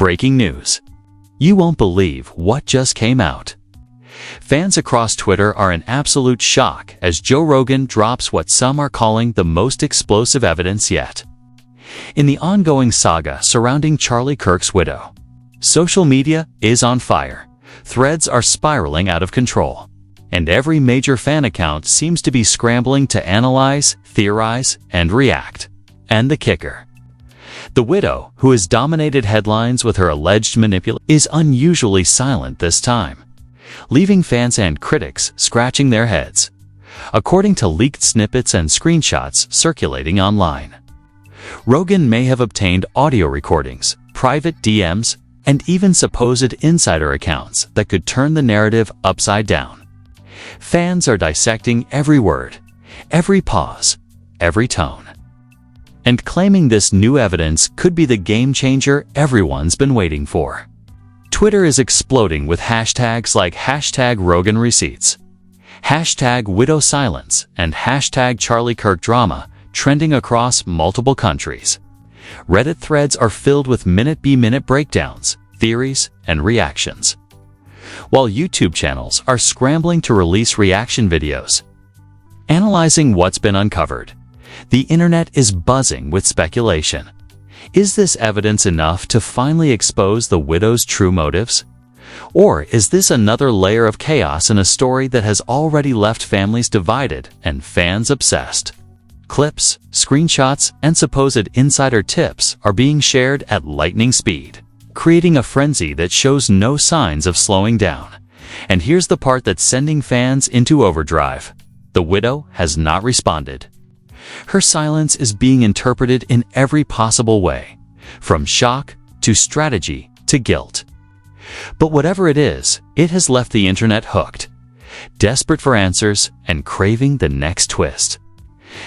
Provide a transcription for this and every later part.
Breaking news. You won't believe what just came out. Fans across Twitter are in absolute shock as Joe Rogan drops what some are calling the most explosive evidence yet. In the ongoing saga surrounding Charlie Kirk's widow, social media is on fire, threads are spiraling out of control, and every major fan account seems to be scrambling to analyze, theorize, and react. And the kicker: the widow, who has dominated headlines with her alleged manipulation, is unusually silent this time, leaving fans and critics scratching their heads, according to leaked snippets and screenshots circulating online. Rogan may have obtained audio recordings, private DMs, and even supposed insider accounts that could turn the narrative upside down. Fans are dissecting every word, every pause, every tone, and claiming this new evidence could be the game-changer everyone's been waiting for. Twitter is exploding with hashtags like #RoganReceipts, #WidowSilence, and #CharlieKirkDrama trending across multiple countries. Reddit threads are filled with minute-by-minute breakdowns, theories, and reactions, while YouTube channels are scrambling to release reaction videos. Analyzing what's been uncovered, the internet is buzzing with speculation. Is this evidence enough to finally expose the widow's true motives? Or is this another layer of chaos in a story that has already left families divided and fans obsessed? Clips, screenshots, and supposed insider tips are being shared at lightning speed, creating a frenzy that shows no signs of slowing down. And here's the part that's sending fans into overdrive: the widow has not responded. Her silence is being interpreted in every possible way, from shock to strategy to guilt. But whatever it is, it has left the internet hooked, desperate for answers and craving the next twist.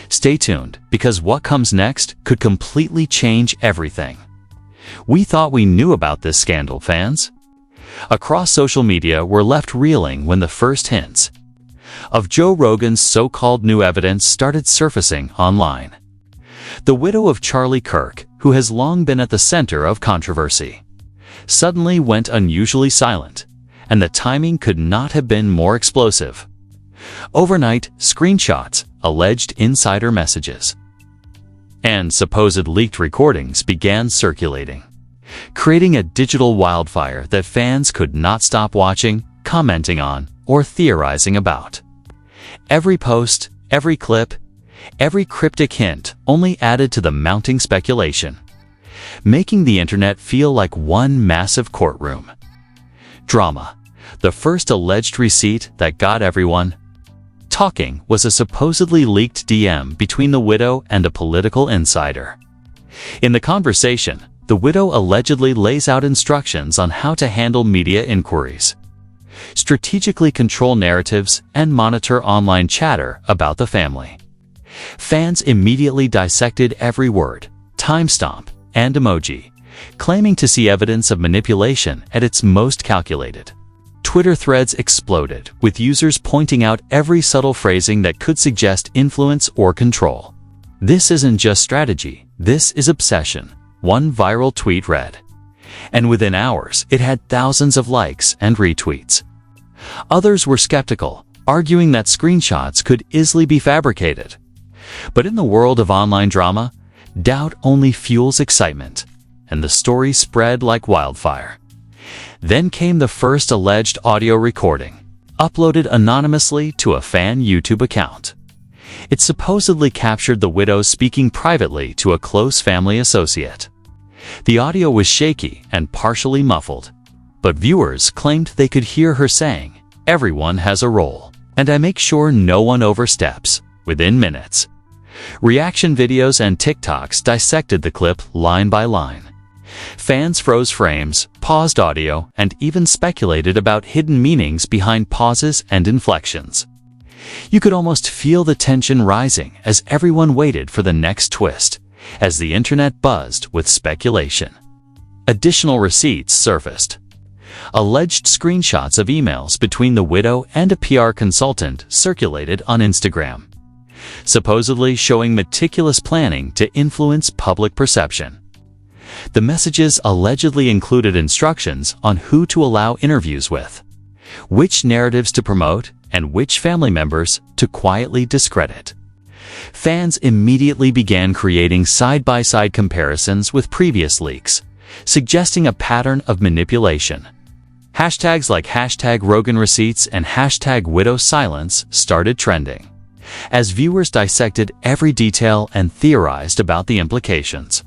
Stay tuned, because what comes next could completely change everything. We thought we knew about this scandal, fans. Across social media, we're left reeling when the first hints of Joe Rogan's so-called new evidence started surfacing online. The widow of Charlie Kirk, who has long been at the center of controversy, suddenly went unusually silent, and the timing could not have been more explosive. Overnight, screenshots, alleged insider messages, and supposed leaked recordings began circulating, creating a digital wildfire that fans could not stop watching, commenting on, or theorizing about. Every post, every clip, every cryptic hint only added to the mounting speculation, making the internet feel like one massive courtroom. Drama. The first alleged receipt that got everyone talking was a supposedly leaked DM between the widow and a political insider. In the conversation, the widow allegedly lays out instructions on how to handle media inquiries, strategically control narratives, and monitor online chatter about the family. Fans immediately dissected every word, timestamp, and emoji, claiming to see evidence of manipulation at its most calculated. Twitter threads exploded, with users pointing out every subtle phrasing that could suggest influence or control. "This isn't just strategy, this is obsession," one viral tweet read. And within hours, it had thousands of likes and retweets. Others were skeptical, arguing that screenshots could easily be fabricated. But in the world of online drama, doubt only fuels excitement, and the story spread like wildfire. Then came the first alleged audio recording, uploaded anonymously to a fan YouTube account. It supposedly captured the widow speaking privately to a close family associate. The audio was shaky and partially muffled, but viewers claimed they could hear her saying, "Everyone has a role, and I make sure no one oversteps," within minutes. Reaction videos and TikToks dissected the clip line by line. Fans froze frames, paused audio, and even speculated about hidden meanings behind pauses and inflections. You could almost feel the tension rising as everyone waited for the next twist, as the internet buzzed with speculation. Additional receipts surfaced. Alleged screenshots of emails between the widow and a PR consultant circulated on Instagram, supposedly showing meticulous planning to influence public perception. The messages allegedly included instructions on who to allow interviews with, which narratives to promote, and which family members to quietly discredit. Fans immediately began creating side-by-side comparisons with previous leaks, suggesting a pattern of manipulation. Hashtags like #Rogan receipts and #widow silence started trending, as viewers dissected every detail and theorized about the implications.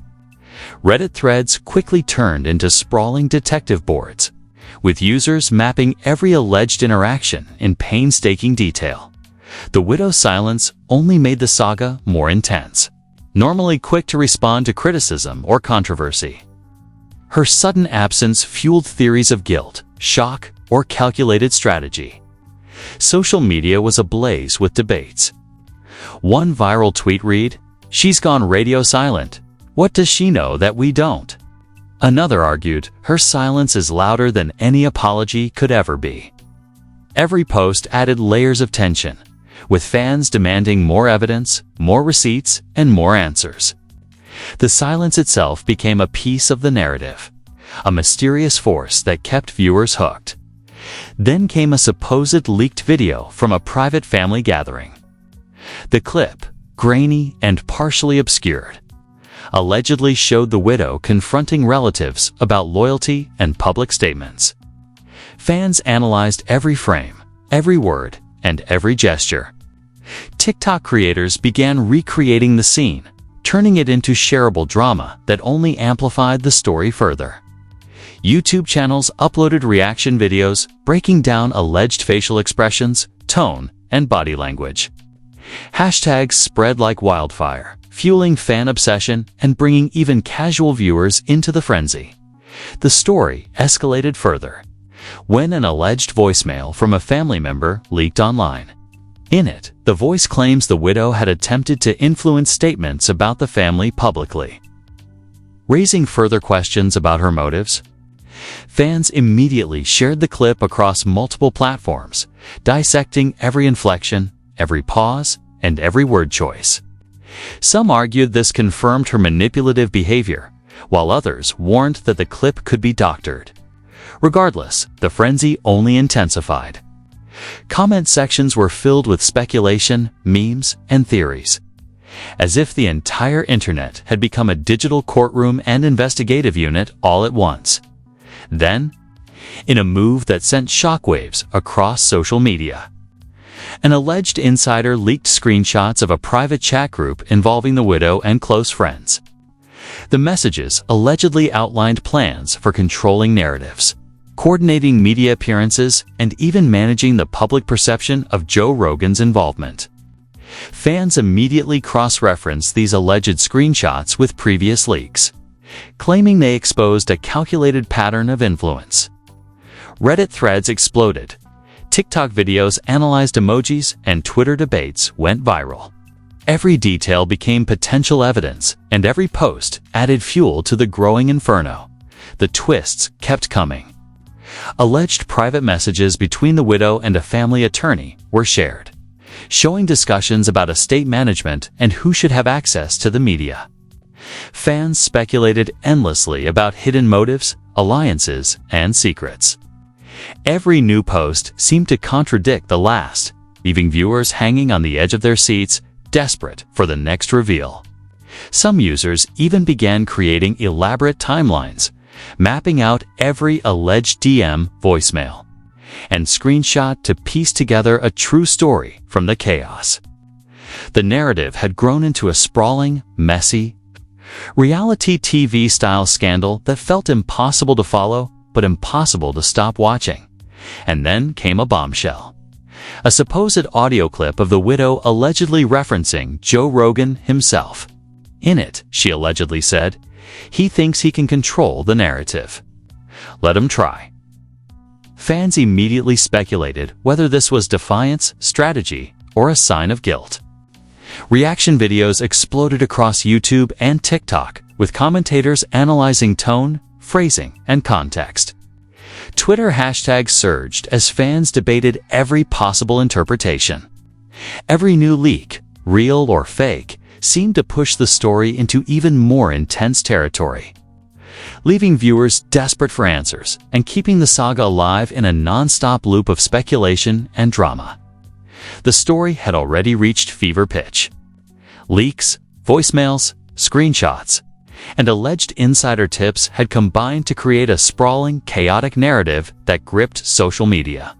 Reddit threads quickly turned into sprawling detective boards, with users mapping every alleged interaction in painstaking detail. The widow's silence only made the saga more intense, normally quick to respond to criticism or controversy. Her sudden absence fueled theories of guilt, shock, or calculated strategy. Social media was ablaze with debates. One viral tweet read, "She's gone radio silent. What does she know that we don't?" Another argued, "Her silence is louder than any apology could ever be." Every post added layers of tension, with fans demanding more evidence, more receipts, and more answers. The silence itself became a piece of the narrative, a mysterious force that kept viewers hooked. Then came a supposed leaked video from a private family gathering. The clip, grainy and partially obscured, allegedly showed the widow confronting relatives about loyalty and public statements. Fans analyzed every frame, every word, and every gesture. TikTok creators began recreating the scene, turning it into shareable drama that only amplified the story further. YouTube channels uploaded reaction videos breaking down alleged facial expressions, tone, and body language. Hashtags spread like wildfire, fueling fan obsession and bringing even casual viewers into the frenzy. The story escalated further when an alleged voicemail from a family member leaked online. In it, the voice claims the widow had attempted to influence statements about the family publicly, raising further questions about her motives. Fans immediately shared the clip across multiple platforms, dissecting every inflection, every pause, and every word choice. Some argued this confirmed her manipulative behavior, while others warned that the clip could be doctored. Regardless, the frenzy only intensified. Comment sections were filled with speculation, memes, and theories, as if the entire internet had become a digital courtroom and investigative unit all at once. Then, in a move that sent shockwaves across social media, an alleged insider leaked screenshots of a private chat group involving the widow and close friends. The messages allegedly outlined plans for controlling narratives, coordinating media appearances, and even managing the public perception of Joe Rogan's involvement. Fans immediately cross-referenced these alleged screenshots with previous leaks, claiming they exposed a calculated pattern of influence. Reddit threads exploded, TikTok videos analyzed emojis, and Twitter debates went viral. Every detail became potential evidence, and every post added fuel to the growing inferno. The twists kept coming. Alleged private messages between the widow and a family attorney were shared, showing discussions about estate management and who should have access to the media. Fans speculated endlessly about hidden motives, alliances, and secrets. Every new post seemed to contradict the last, leaving viewers hanging on the edge of their seats, desperate for the next reveal. Some users even began creating elaborate timelines, mapping out every alleged DM, voicemail, and screenshot to piece together a true story from the chaos. The narrative had grown into a sprawling, messy, reality TV-style scandal that felt impossible to follow, but impossible to stop watching. And then came a bombshell. A supposed audio clip of the widow allegedly referencing Joe Rogan himself. In it, she allegedly said, "He thinks he can control the narrative. Let him try." Fans immediately speculated whether this was defiance, strategy, or a sign of guilt. Reaction videos exploded across YouTube and TikTok, with commentators analyzing tone, phrasing, and context. Twitter hashtags surged as fans debated every possible interpretation. Every new leak, real or fake, seemed to push the story into even more intense territory. leaving viewers desperate for answers and keeping the saga alive in a non-stop loop of speculation and drama. The story had already reached fever pitch. Leaks, voicemails, screenshots, and alleged insider tips had combined to create a sprawling, chaotic narrative that gripped social media.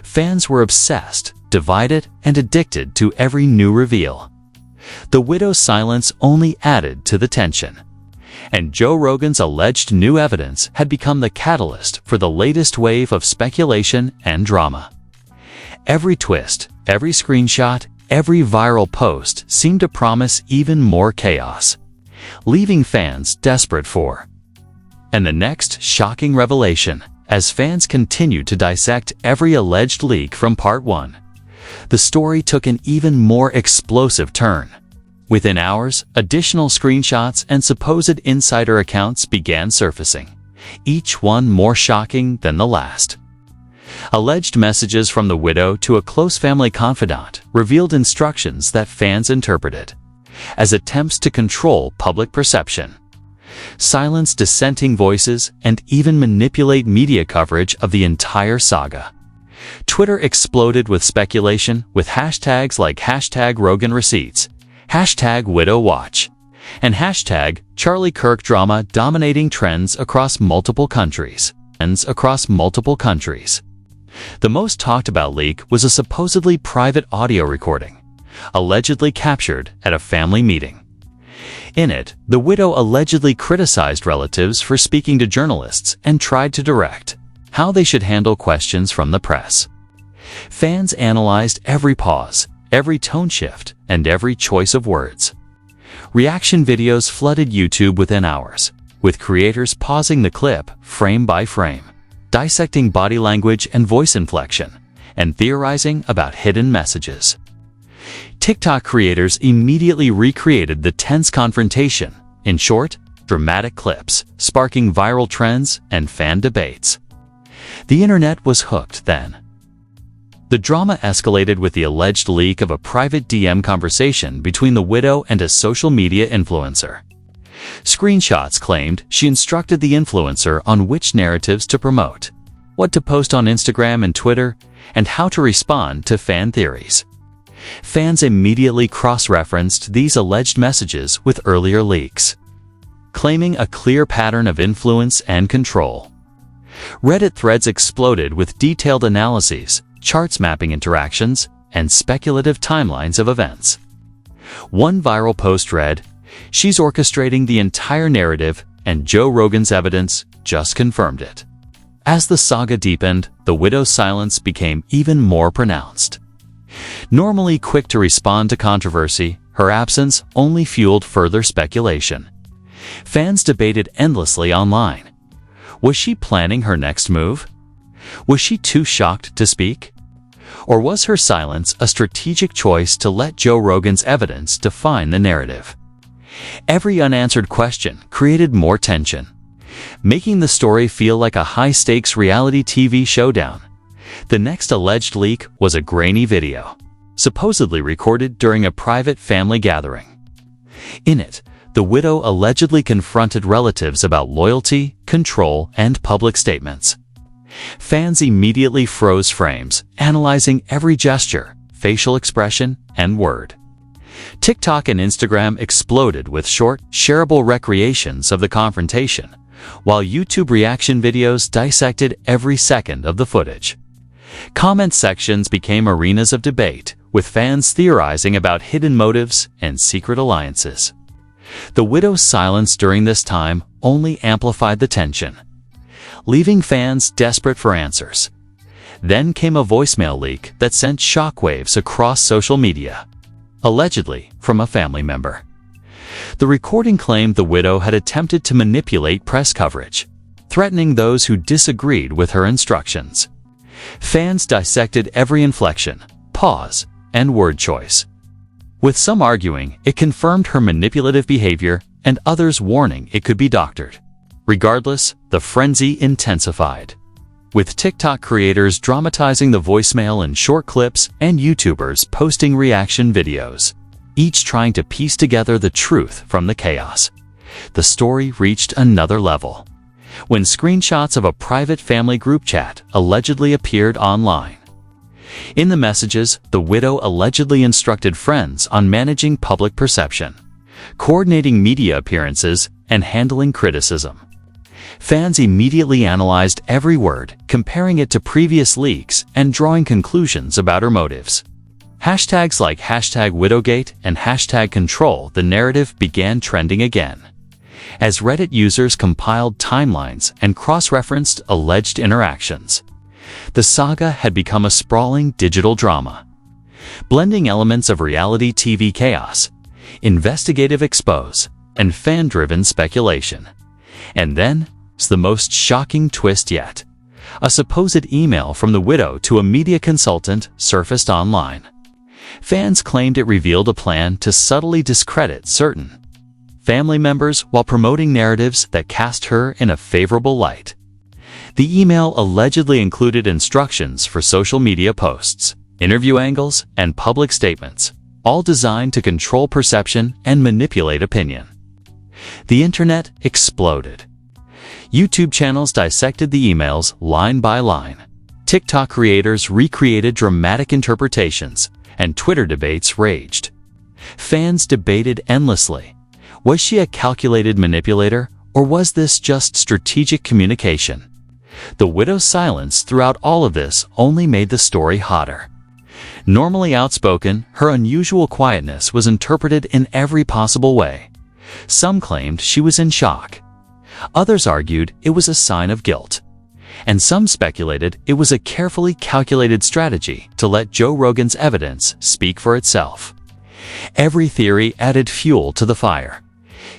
Fans were obsessed, divided, and addicted to every new reveal. The widow's silence only added to the tension, and Joe Rogan's alleged new evidence had become the catalyst for the latest wave of speculation and drama. Every twist, every screenshot, every viral post seemed to promise even more chaos, leaving fans desperate for and the next shocking revelation. As fans continued to dissect every alleged leak from Part 1, the story took an even more explosive turn. Within hours, additional screenshots and supposed insider accounts began surfacing, each one more shocking than the last. Alleged messages from the widow to a close family confidant revealed instructions that fans interpreted as attempts to control public perception, silence dissenting voices, and even manipulate media coverage of the entire saga. Twitter exploded with speculation, with hashtags like #RoganReceipts, #WidowWatch, and #CharlieKirkDrama dominating trends across multiple countries. The most talked about leak was a supposedly private audio recording, allegedly captured at a family meeting. In it, the widow allegedly criticized relatives for speaking to journalists and tried to direct how they should handle questions from the press. Fans analyzed every pause, every tone shift, and every choice of words. Reaction videos flooded YouTube within hours, with creators pausing the clip frame by frame, dissecting body language and voice inflection, and theorizing about hidden messages. TikTok creators immediately recreated the tense confrontation in short, dramatic clips, sparking viral trends and fan debates. The internet was hooked then. The drama escalated with the alleged leak of a private DM conversation between the widow and a social media influencer. Screenshots claimed she instructed the influencer on which narratives to promote, what to post on Instagram and Twitter, and how to respond to fan theories. Fans immediately cross-referenced these alleged messages with earlier leaks, claiming a clear pattern of influence and control. Reddit threads exploded with detailed analyses, charts mapping interactions, and speculative timelines of events. One viral post read, "She's orchestrating the entire narrative, and Joe Rogan's evidence just confirmed it." As the saga deepened, the widow's silence became even more pronounced. Normally quick to respond to controversy, her absence only fueled further speculation. Fans debated endlessly online. Was she planning her next move? Was she too shocked to speak? Or was her silence a strategic choice to let Joe Rogan's evidence define the narrative? Every unanswered question created more tension, making the story feel like a high-stakes reality TV showdown. The next alleged leak was a grainy video, supposedly recorded during a private family gathering. In it, the widow allegedly confronted relatives about loyalty, control, and public statements. Fans immediately froze frames, analyzing every gesture, facial expression, and word. TikTok and Instagram exploded with short, shareable recreations of the confrontation, while YouTube reaction videos dissected every second of the footage. Comment sections became arenas of debate, with fans theorizing about hidden motives and secret alliances. The widow's silence during this time only amplified the tension, leaving fans desperate for answers. Then came a voicemail leak that sent shockwaves across social media, allegedly from a family member. The recording claimed the widow had attempted to manipulate press coverage, threatening those who disagreed with her instructions. Fans dissected every inflection, pause, and word choice, with some arguing it confirmed her manipulative behavior and others warning it could be doctored. Regardless, the frenzy intensified, with TikTok creators dramatizing the voicemail in short clips and YouTubers posting reaction videos, each trying to piece together the truth from the chaos. The story reached another level when screenshots of a private family group chat allegedly appeared online. In the messages, the widow allegedly instructed friends on managing public perception, coordinating media appearances, and handling criticism. Fans immediately analyzed every word, comparing it to previous leaks and drawing conclusions about her motives. Hashtags like #Widowgate and #Control the narrative began trending again, as Reddit users compiled timelines and cross-referenced alleged interactions. The saga had become a sprawling digital drama, blending elements of reality TV chaos, investigative expose, and fan-driven speculation. And then, the most shocking twist yet. A supposed email from the widow to a media consultant surfaced online. Fans claimed it revealed a plan to subtly discredit certain family members while promoting narratives that cast her in a favorable light. The email allegedly included instructions for social media posts, interview angles, and public statements, all designed to control perception and manipulate opinion. The internet exploded. YouTube channels dissected the emails line by line. TikTok creators recreated dramatic interpretations, and Twitter debates raged. Fans debated endlessly. Was she a calculated manipulator, or was this just strategic communication? The widow's silence throughout all of this only made the story hotter. Normally outspoken, her unusual quietness was interpreted in every possible way. Some claimed she was in shock. Others argued it was a sign of guilt. And some speculated it was a carefully calculated strategy to let Joe Rogan's evidence speak for itself. Every theory added fuel to the fire,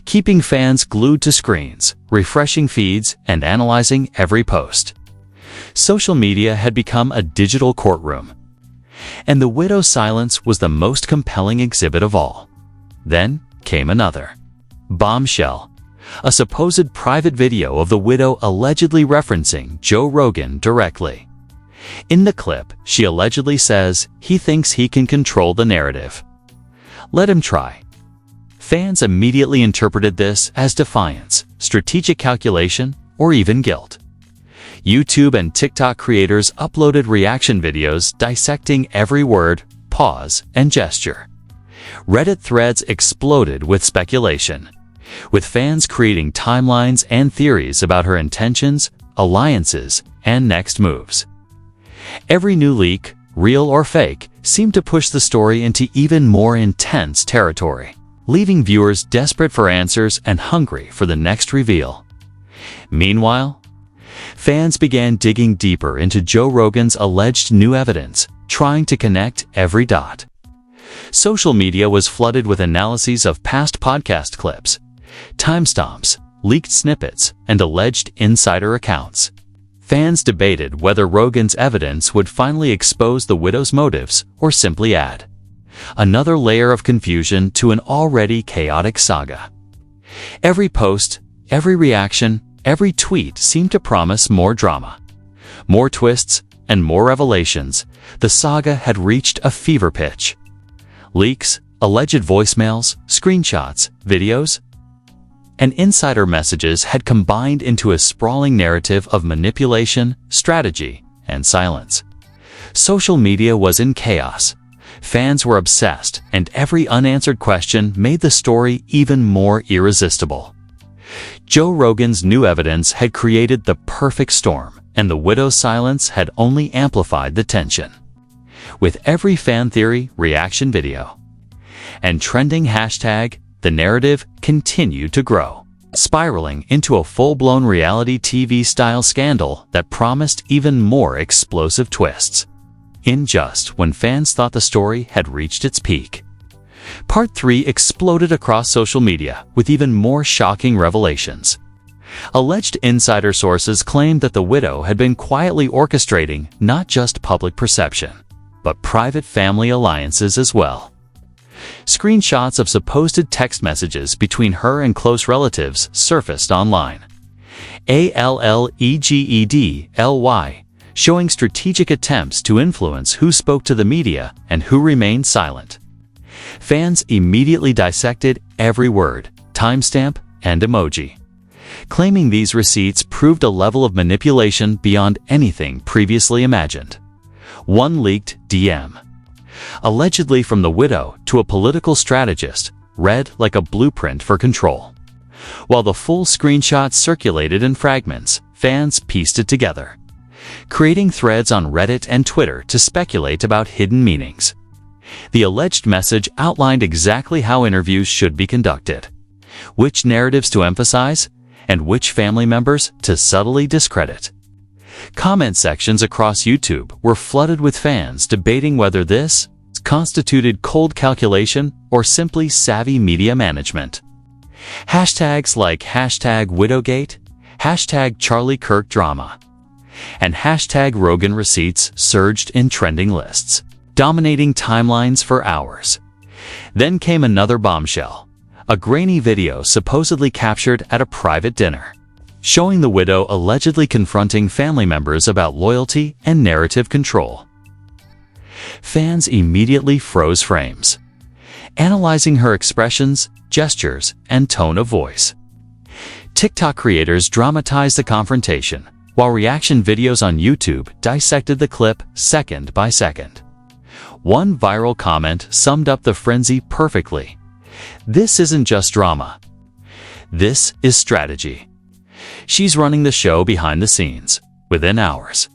keeping fans glued to screens, refreshing feeds, and analyzing every post. Social media had become a digital courtroom, and the widow's silence was the most compelling exhibit of all. Then came another bombshell, a supposed private video of the widow allegedly referencing Joe Rogan directly. In the clip, she allegedly says he thinks he can control the narrative. Let him try. Fans immediately interpreted this as defiance, strategic calculation, or even guilt. YouTube and TikTok creators uploaded reaction videos dissecting every word, pause, and gesture. Reddit threads exploded with speculation, with fans creating timelines and theories about her intentions, alliances, and next moves. Every new leak, real or fake, seemed to push the story into even more intense territory, leaving viewers desperate for answers and hungry for the next reveal. Meanwhile, fans began digging deeper into Joe Rogan's alleged new evidence, trying to connect every dot. Social media was flooded with analyses of past podcast clips, timestamps, leaked snippets, and alleged insider accounts. Fans debated whether Rogan's evidence would finally expose the widow's motives or simply add another layer of confusion to an already chaotic saga. Every post, every reaction, every tweet seemed to promise more drama, more twists, and more revelations. The saga had reached a fever pitch. Leaks, alleged voicemails, screenshots, videos, and insider messages had combined into a sprawling narrative of manipulation, strategy, and silence. Social media was in chaos. Fans were obsessed, and every unanswered question made the story even more irresistible. Joe Rogan's new evidence had created the perfect storm, and the widow's silence had only amplified the tension. With every fan theory, reaction video, and trending hashtag, the narrative continued to grow, spiraling into a full-blown reality TV-style scandal that promised even more explosive twists. In just when fans thought the story had reached its peak, Part 3 exploded across social media with even more shocking revelations. Alleged insider sources claimed that the widow had been quietly orchestrating not just public perception, but private family alliances as well. Screenshots of supposed text messages between her and close relatives surfaced online. Allegedly, showing strategic attempts to influence who spoke to the media and who remained silent. Fans immediately dissected every word, timestamp, and emoji, claiming these receipts proved a level of manipulation beyond anything previously imagined. One leaked DM, allegedly from the widow to a political strategist, read like a blueprint for control. While the full screenshot circulated in fragments, fans pieced it together, creating threads on Reddit and Twitter to speculate about hidden meanings. The alleged message outlined exactly how interviews should be conducted, which narratives to emphasize, and which family members to subtly discredit. Comment sections across YouTube were flooded with fans debating whether this constituted cold calculation or simply savvy media management. Hashtags like #Widowgate, #CharlieKirkDrama, and #Rogan receipts surged in trending lists, dominating timelines for hours. Then came another bombshell, a grainy video supposedly captured at a private dinner, showing the widow allegedly confronting family members about loyalty and narrative control. Fans immediately froze frames, analyzing her expressions, gestures, and tone of voice. TikTok creators dramatized the confrontation, while reaction videos on YouTube dissected the clip second by second. One viral comment summed up the frenzy perfectly. "This isn't just drama. This is strategy. She's running the show behind the scenes, within hours."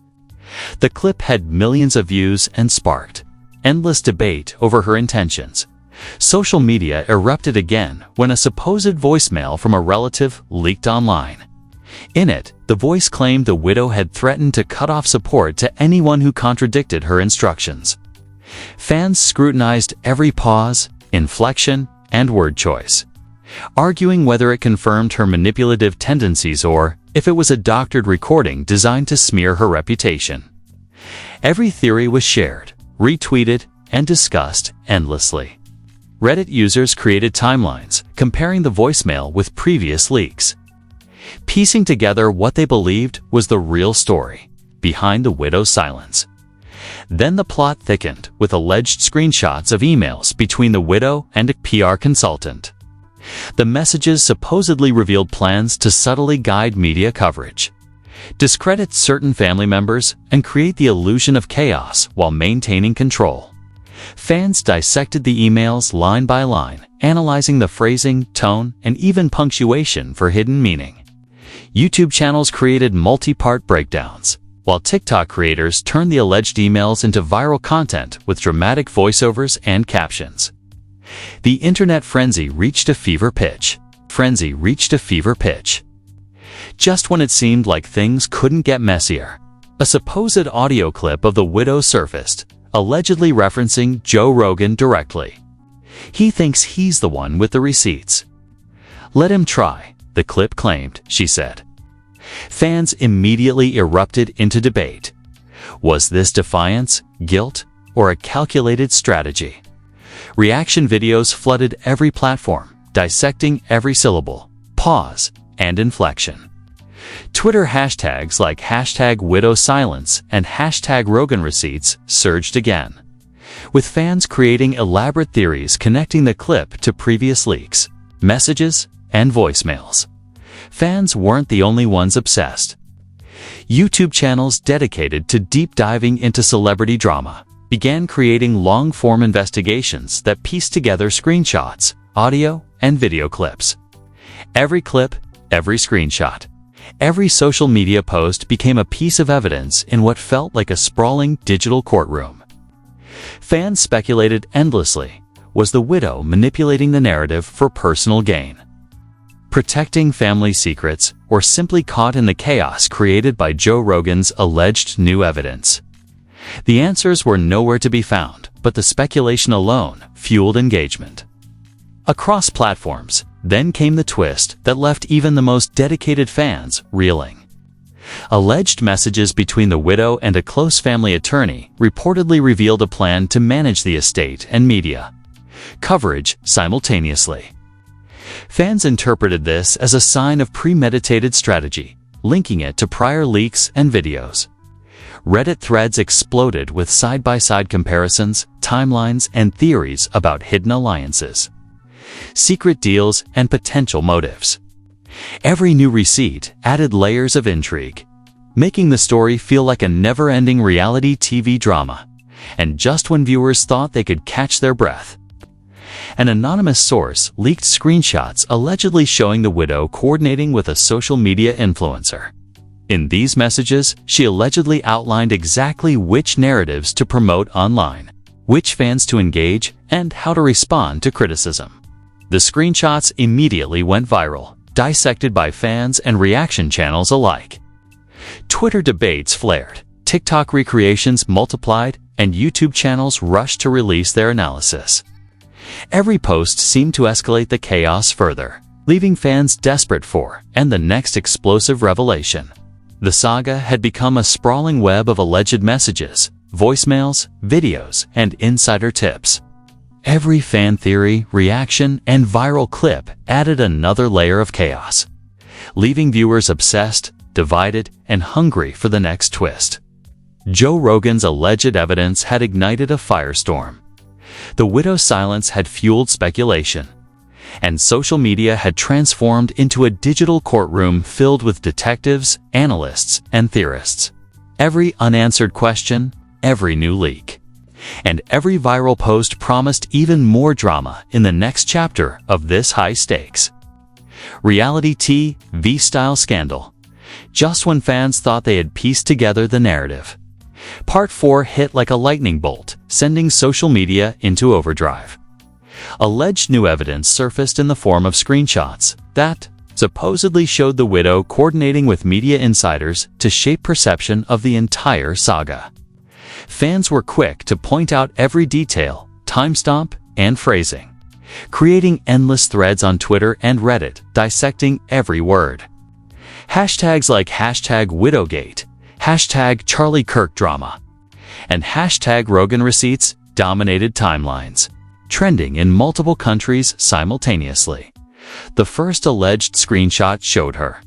The clip had millions of views and sparked endless debate over her intentions. Social media erupted again when a supposed voicemail from a relative leaked online. In it, the voice claimed the widow had threatened to cut off support to anyone who contradicted her instructions. Fans scrutinized every pause, inflection, and word choice, arguing whether it confirmed her manipulative tendencies or if it was a doctored recording designed to smear her reputation. Every theory was shared, retweeted, and discussed endlessly. Reddit users created timelines, comparing the voicemail with previous leaks, piecing together what they believed was the real story behind the widow's silence. Then the plot thickened with alleged screenshots of emails between the widow and a PR consultant. The messages supposedly revealed plans to subtly guide media coverage, discredit certain family members, and create the illusion of chaos while maintaining control. Fans dissected the emails line by line, analyzing the phrasing, tone, and even punctuation for hidden meaning. YouTube channels created multi-part breakdowns, while TikTok creators turned the alleged emails into viral content with dramatic voiceovers and captions. The internet frenzy reached a fever pitch. Just when it seemed like things couldn't get messier, a supposed audio clip of the widow surfaced, allegedly referencing Joe Rogan directly. He thinks he's the one with the receipts. "Let him try," the clip claimed, she said. Fans immediately erupted into debate. Was this defiance, guilt, or a calculated strategy? Reaction videos flooded every platform, dissecting every syllable, pause, and inflection. Twitter hashtags like #WidowSilence and #Rogan receipts surged again, with fans creating elaborate theories connecting the clip to previous leaks, messages, and voicemails. Fans weren't the only ones obsessed. YouTube channels dedicated to deep diving into celebrity drama began creating long-form investigations that pieced together screenshots, audio, and video clips. Every clip, every screenshot, every social media post became a piece of evidence in what felt like a sprawling digital courtroom. Fans speculated endlessly. Was the widow manipulating the narrative for personal gain, protecting family secrets, or simply caught in the chaos created by Joe Rogan's alleged new evidence? The answers were nowhere to be found, but the speculation alone fueled engagement. Across platforms, then came the twist that left even the most dedicated fans reeling. Alleged messages between the widow and a close family attorney reportedly revealed a plan to manage the estate and media coverage simultaneously. Fans interpreted this as a sign of premeditated strategy, linking it to prior leaks and videos. Reddit threads exploded with side-by-side comparisons, timelines, and theories about hidden alliances, secret deals, and potential motives. Every new receipt added layers of intrigue, making the story feel like a never-ending reality TV drama. And just when viewers thought they could catch their breath, an anonymous source leaked screenshots allegedly showing the widow coordinating with a social media influencer. In these messages, she allegedly outlined exactly which narratives to promote online, which fans to engage, and how to respond to criticism. The screenshots immediately went viral, dissected by fans and reaction channels alike. Twitter debates flared, TikTok recreations multiplied, and YouTube channels rushed to release their analysis. Every post seemed to escalate the chaos further, leaving fans desperate for the next explosive revelation. The saga had become a sprawling web of alleged messages, voicemails, videos, and insider tips. Every fan theory, reaction, and viral clip added another layer of chaos, leaving viewers obsessed, divided, and hungry for the next twist. Joe Rogan's alleged evidence had ignited a firestorm. The widow's silence had fueled speculation, and social media had transformed into a digital courtroom filled with detectives, analysts, and theorists. Every unanswered question, every new leak, and every viral post promised even more drama in the next chapter of this high-stakes reality TV-style scandal. Just when fans thought they had pieced together the narrative, Part 4 hit like a lightning bolt, sending social media into overdrive. Alleged new evidence surfaced in the form of screenshots that supposedly showed the widow coordinating with media insiders to shape perception of the entire saga. Fans were quick to point out every detail, timestamp, and phrasing, creating endless threads on Twitter and Reddit dissecting every word. Hashtags like #Widowgate, #Charlie Kirk drama, and #Rogan receipts dominated timelines, trending in multiple countries simultaneously. The first alleged screenshot showed her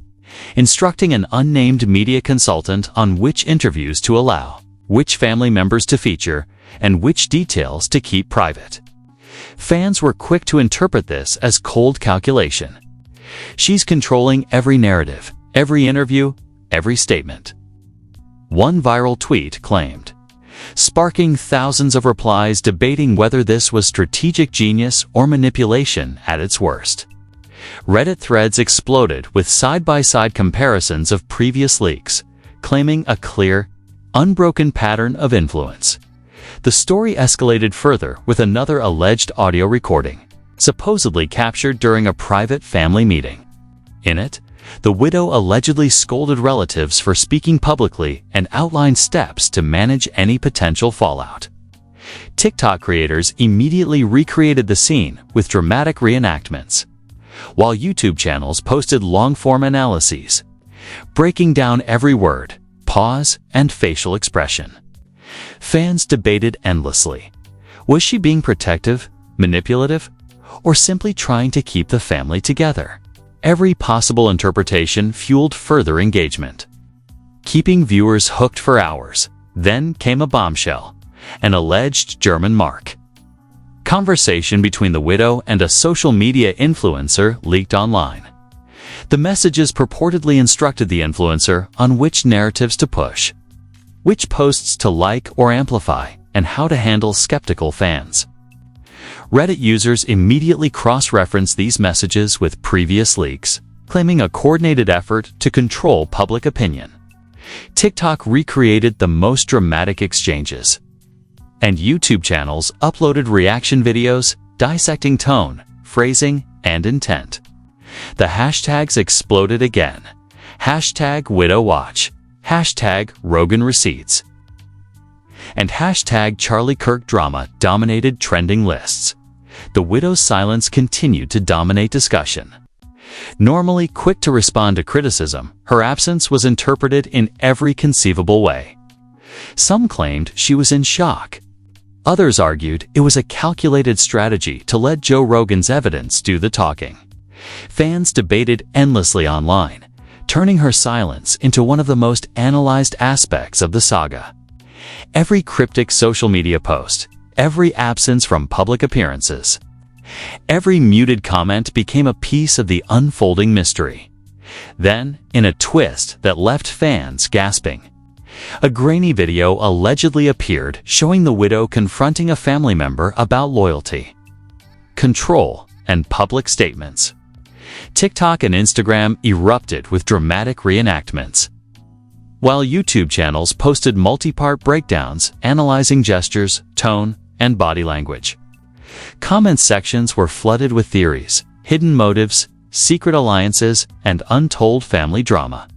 instructing an unnamed media consultant on which interviews to allow, which family members to feature, and which details to keep private. Fans were quick to interpret this as cold calculation. She's controlling every narrative, every interview, every statement. One viral tweet claimed, sparking thousands of replies debating whether this was strategic genius or manipulation at its worst. Reddit threads exploded with side-by-side comparisons of previous leaks, claiming a clear, unbroken pattern of influence. The story escalated further with another alleged audio recording, supposedly captured during a private family meeting. In it, the widow allegedly scolded relatives for speaking publicly and outlined steps to manage any potential fallout. TikTok creators immediately recreated the scene with dramatic reenactments, while YouTube channels posted long-form analyses, breaking down every word, pause, and facial expression. Fans debated endlessly. Was she being protective, manipulative, or simply trying to keep the family together? Every possible interpretation fueled further engagement, keeping viewers hooked for hours. Then came a bombshell, an alleged German mark. Conversation between the widow and a social media influencer leaked online. The messages purportedly instructed the influencer on which narratives to push, which posts to like or amplify, and how to handle skeptical fans. Reddit users immediately cross-referenced these messages with previous leaks, claiming a coordinated effort to control public opinion. TikTok recreated the most dramatic exchanges, and YouTube channels uploaded reaction videos dissecting tone, phrasing, and intent. The hashtags exploded again. #WidowWatch, #Rogan receipts, and #Charlie Kirk drama dominated trending lists. The widow's silence continued to dominate discussion. Normally quick to respond to criticism, her absence was interpreted in every conceivable way. Some claimed she was in shock. Others argued it was a calculated strategy to let Joe Rogan's evidence do the talking. Fans debated endlessly online, turning her silence into one of the most analyzed aspects of the saga. Every cryptic social media post, every absence from public appearances, every muted comment became a piece of the unfolding mystery. Then, in a twist that left fans gasping, a grainy video allegedly appeared showing the widow confronting a family member about loyalty, control, and public statements. TikTok and Instagram erupted with dramatic reenactments, while YouTube channels posted multi-part breakdowns analyzing gestures, tone, and body language. Comment sections were flooded with theories, hidden motives, secret alliances, and untold family drama.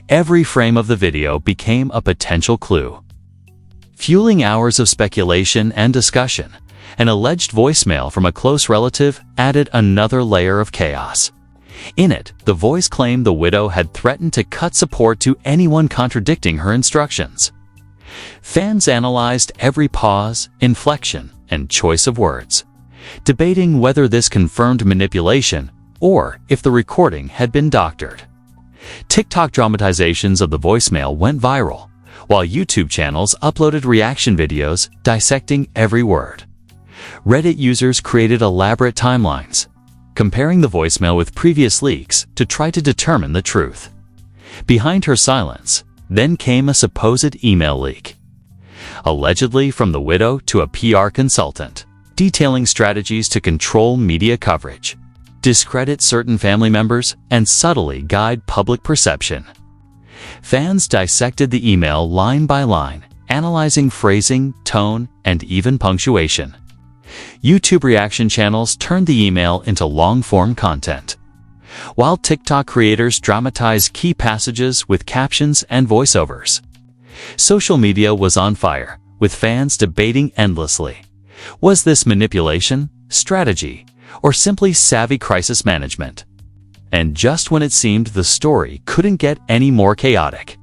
Every frame of the video became a potential clue. Fueling hours of speculation and discussion, an alleged voicemail from a close relative added another layer of chaos. In it, the voice claimed the widow had threatened to cut support to anyone contradicting her instructions. Fans analyzed every pause, inflection, and choice of words, debating whether this confirmed manipulation or if the recording had been doctored. TikTok dramatizations of the voicemail went viral, while YouTube channels uploaded reaction videos dissecting every word. Reddit users created elaborate timelines, comparing the voicemail with previous leaks to try to determine the truth. Behind her silence, then came a supposed email leak, allegedly from the widow to a PR consultant, detailing strategies to control media coverage, discredit certain family members, and subtly guide public perception. Fans dissected the email line by line, analyzing phrasing, tone, and even punctuation. YouTube reaction channels turned the email into long-form content, while TikTok creators dramatized key passages with captions and voiceovers. Social media was on fire, with fans debating endlessly. Was this manipulation, strategy, or simply savvy crisis management? And just when it seemed the story couldn't get any more chaotic,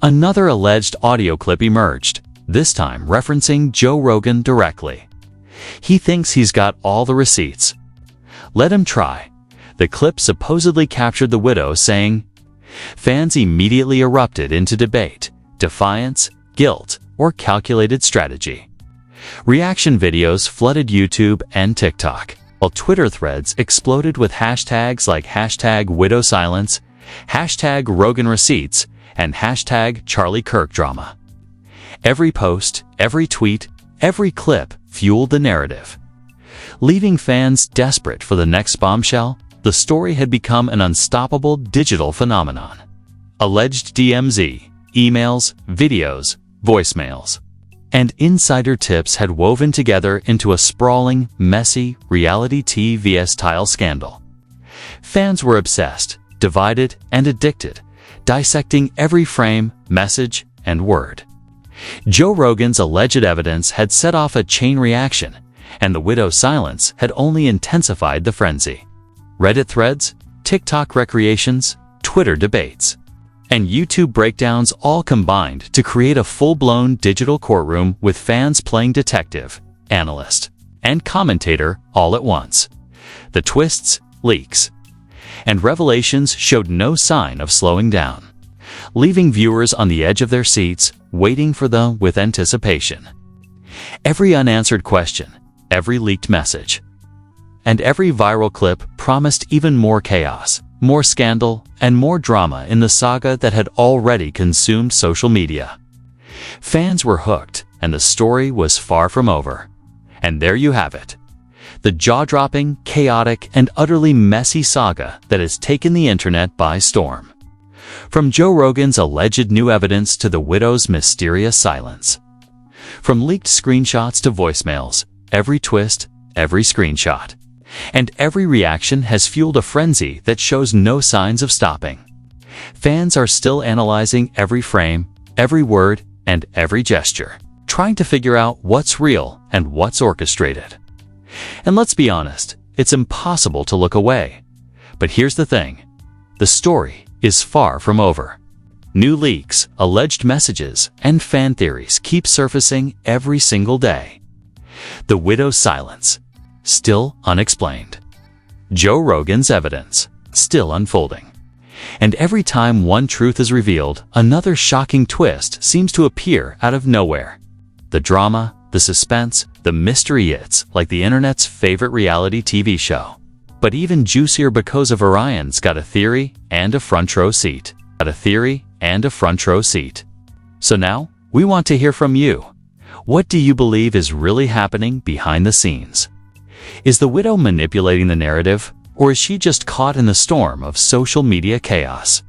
another alleged audio clip emerged, this time referencing Joe Rogan directly. He thinks he's got all the receipts. Let him try. The clip supposedly captured the widow saying, fans immediately erupted into debate, defiance, guilt, or calculated strategy. Reaction videos flooded YouTube and TikTok, while Twitter threads exploded with hashtags like #WidowSilence, #RoganReceipts, and #CharlieKirkDrama. Every post, every tweet, every clip fueled the narrative. Leaving fans desperate for the next bombshell, the story had become an unstoppable digital phenomenon. Alleged DMZ, emails, videos, voicemails, and insider tips had woven together into a sprawling, messy, reality TV-style scandal. Fans were obsessed, divided, and addicted, dissecting every frame, message, and word. Joe Rogan's alleged evidence had set off a chain reaction, and the widow's silence had only intensified the frenzy. Reddit threads, TikTok recreations, Twitter debates, and YouTube breakdowns all combined to create a full-blown digital courtroom with fans playing detective, analyst, and commentator all at once. The twists, leaks, and revelations showed no sign of slowing down, leaving viewers on the edge of their seats, waiting for them with anticipation. Every unanswered question, every leaked message, and every viral clip promised even more chaos, more scandal, and more drama in the saga that had already consumed social media. Fans were hooked, and the story was far from over. And there you have it, the jaw-dropping, chaotic, and utterly messy saga that has taken the internet by storm. From Joe Rogan's alleged new evidence to the widow's mysterious silence. From leaked screenshots to voicemails, every twist, every screenshot, and every reaction has fueled a frenzy that shows no signs of stopping. Fans are still analyzing every frame, every word, and every gesture, trying to figure out what's real and what's orchestrated. And let's be honest, it's impossible to look away. But here's the thing, the story is far from over. New leaks, alleged messages, and fan theories keep surfacing every single day. The widow's silence, still unexplained. Joe Rogan's evidence, still unfolding. And every time one truth is revealed, another shocking twist seems to appear out of nowhere. The drama, the suspense, the mystery, it's like the internet's favorite reality TV show. But even juicier because of Orion's got a theory and a front row seat. So now, we want to hear from you. What do you believe is really happening behind the scenes? Is the widow manipulating the narrative, or is she just caught in the storm of social media chaos?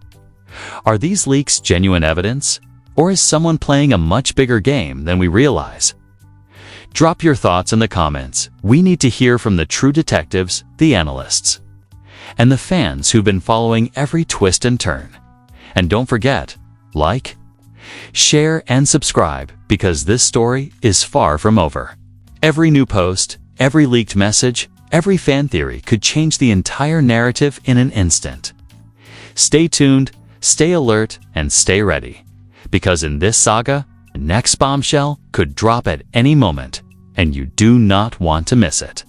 Are these leaks genuine evidence, or is someone playing a much bigger game than we realize? Drop your thoughts in the comments. We need to hear from the true detectives, the analysts, and the fans who've been following every twist and turn. And don't forget, like, share, and subscribe, because this story is far from over. Every new post, every leaked message, every fan theory could change the entire narrative in an instant. Stay tuned, stay alert, and stay ready, because in this saga, the next bombshell could drop at any moment, and you do not want to miss it.